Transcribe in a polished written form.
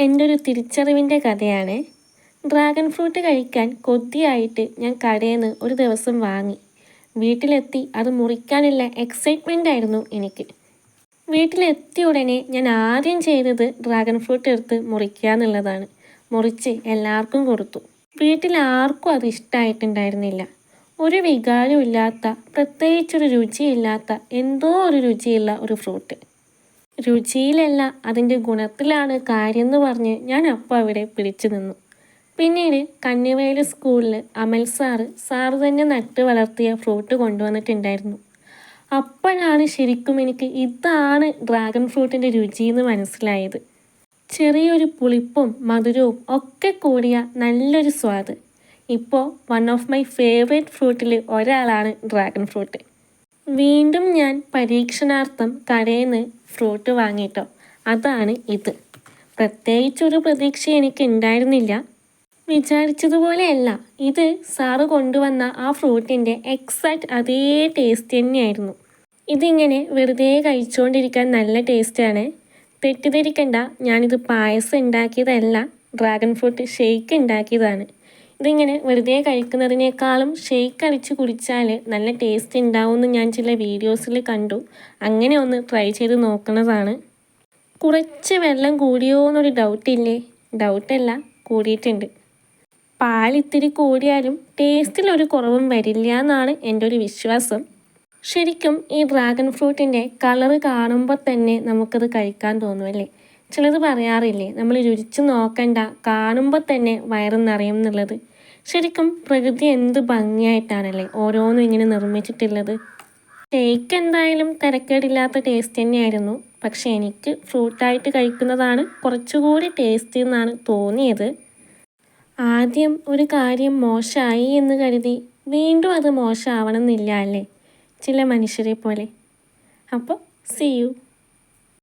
എൻ്റെ ഒരു തിരിച്ചറിവിൻ്റെ കഥയാണ്. ഡ്രാഗൺ ഫ്രൂട്ട് കഴിക്കാൻ കൊതിയായിട്ട് ഞാൻ കടയിൽ നിന്ന് ഒരു ദിവസം വാങ്ങി. വീട്ടിലെത്തി അത് മുറിക്കാനുള്ള എക്സൈറ്റ്മെൻ്റ് ആയിരുന്നു എനിക്ക്. വീട്ടിലെത്തിയ ഉടനെ ഞാൻ ആദ്യം ചെയ്തത് ഡ്രാഗൺ ഫ്രൂട്ട് എടുത്ത് മുറിക്കുക എന്നുള്ളതാണ്. മുറിച്ച് എല്ലാവർക്കും കൊടുത്തു. വീട്ടിൽ ആർക്കും അത് ഇഷ്ടമായിട്ടുണ്ടായിരുന്നില്ല. ഒരു വികാരവും ഇല്ലാത്ത, പ്രത്യേകിച്ചൊരു രുചിയില്ലാത്ത, എന്തോ ഒരു രുചിയുള്ള ഒരു ഫ്രൂട്ട്. രുചിയിലല്ല അതിൻ്റെ ഗുണത്തിലാണ് കാര്യം എന്ന് പറഞ്ഞ് ഞാൻ അപ്പോൾ അവിടെ പിടിച്ചു നിന്നു. പിന്നീട് കന്നിവയൽ സ്കൂളിൽ അമൽ സാറ് തന്നെ നട്ട് വളർത്തിയ ഫ്രൂട്ട് കൊണ്ടുവന്നിട്ടുണ്ടായിരുന്നു. അപ്പോഴാണ് ശരിക്കും എനിക്ക് ഇതാണ് ഡ്രാഗൺ ഫ്രൂട്ടിൻ്റെ രുചി എന്ന് മനസ്സിലായത്. ചെറിയൊരു പുളിപ്പും മധുരവും ഒക്കെ കൂടിയ നല്ലൊരു സ്വാദ്. ഇപ്പോൾ വൺ ഓഫ് മൈ ഫേവറേറ്റ് ഫ്രൂട്ടിൽ ഒരാളാണ് ഡ്രാഗൺ ഫ്രൂട്ട്. വീണ്ടും ഞാൻ പരീക്ഷണാർത്ഥം കടയിൽ നിന്ന് ഫ്രൂട്ട് വാങ്ങിയിട്ടോ. അതാണ് ഇത്. പ്രത്യേകിച്ചൊരു പ്രതീക്ഷ എനിക്ക് ഉണ്ടായിരുന്നില്ല. വിചാരിച്ചതുപോലെയല്ല. ഇത് സാറ് കൊണ്ടുവന്ന ആ ഫ്രൂട്ടിൻ്റെ എക്സാക്റ്റ് അതേ ടേസ്റ്റ് തന്നെയായിരുന്നു. ഇതിങ്ങനെ വെറുതെ കഴിച്ചുകൊണ്ടിരിക്കാൻ നല്ല ടേസ്റ്റാണ്. തെറ്റിദ്ധരിക്കണ്ട, ഞാനിത് പായസം ഉണ്ടാക്കിയതല്ല, ഡ്രാഗൺ ഫ്രൂട്ട് ഷെയ്ക്ക് ഉണ്ടാക്കിയതാണ്. ഇതിങ്ങനെ വെറുതെ കഴിക്കുന്നതിനേക്കാളും ഷെയ്ക്ക് അടിച്ച് കുടിച്ചാൽ നല്ല ടേസ്റ്റ് ഉണ്ടാവുമെന്ന് ഞാൻ ചില വീഡിയോസിൽ കണ്ടു. അങ്ങനെ ഒന്ന് ട്രൈ ചെയ്ത് നോക്കുന്നതാണ്. കുറച്ച് വെള്ളം കൂടിയോ എന്നൊരു ഡൗട്ടില്ലേ? ഡൗട്ടല്ല, കൂടിയിട്ടുണ്ട്. പാലിത്തിരി കൂടിയാലും ടേസ്റ്റിലൊരു കുറവും വരില്ല എന്നാണ് എൻ്റെ ഒരു വിശ്വാസം. ശരിക്കും ഈ ഡ്രാഗൺ ഫ്രൂട്ടിൻ്റെ കളറ് കാണുമ്പോൾ തന്നെ നമുക്കത് കഴിക്കാൻ തോന്നുമല്ലേ? ചിലത് പറയാറില്ലേ, നമ്മൾ രുചിച്ച് നോക്കണ്ട, കാണുമ്പോൾ തന്നെ വയറ് നിറയും എന്നുള്ളത്. ശരിക്കും പ്രകൃതി എന്ത് ഭംഗിയായിട്ടാണല്ലേ ഓരോന്നും ഇങ്ങനെ നിർമ്മിച്ചിട്ടുള്ളത്. ഷേക്ക് എന്തായാലും തിരക്കേടില്ലാത്ത ടേസ്റ്റ് തന്നെയായിരുന്നു. പക്ഷെ എനിക്ക് ഫ്രൂട്ടായിട്ട് കഴിക്കുന്നതാണ് കുറച്ചുകൂടി ടേസ്റ്റ് എന്നാണ് തോന്നിയത്. ആദ്യം ഒരു കാര്യം മോശമായി എന്ന് കരുതി വീണ്ടും അത് മോശമാവണം എന്നില്ല അല്ലേ, ചില മനുഷ്യരെ പോലെ. അപ്പോൾ see you.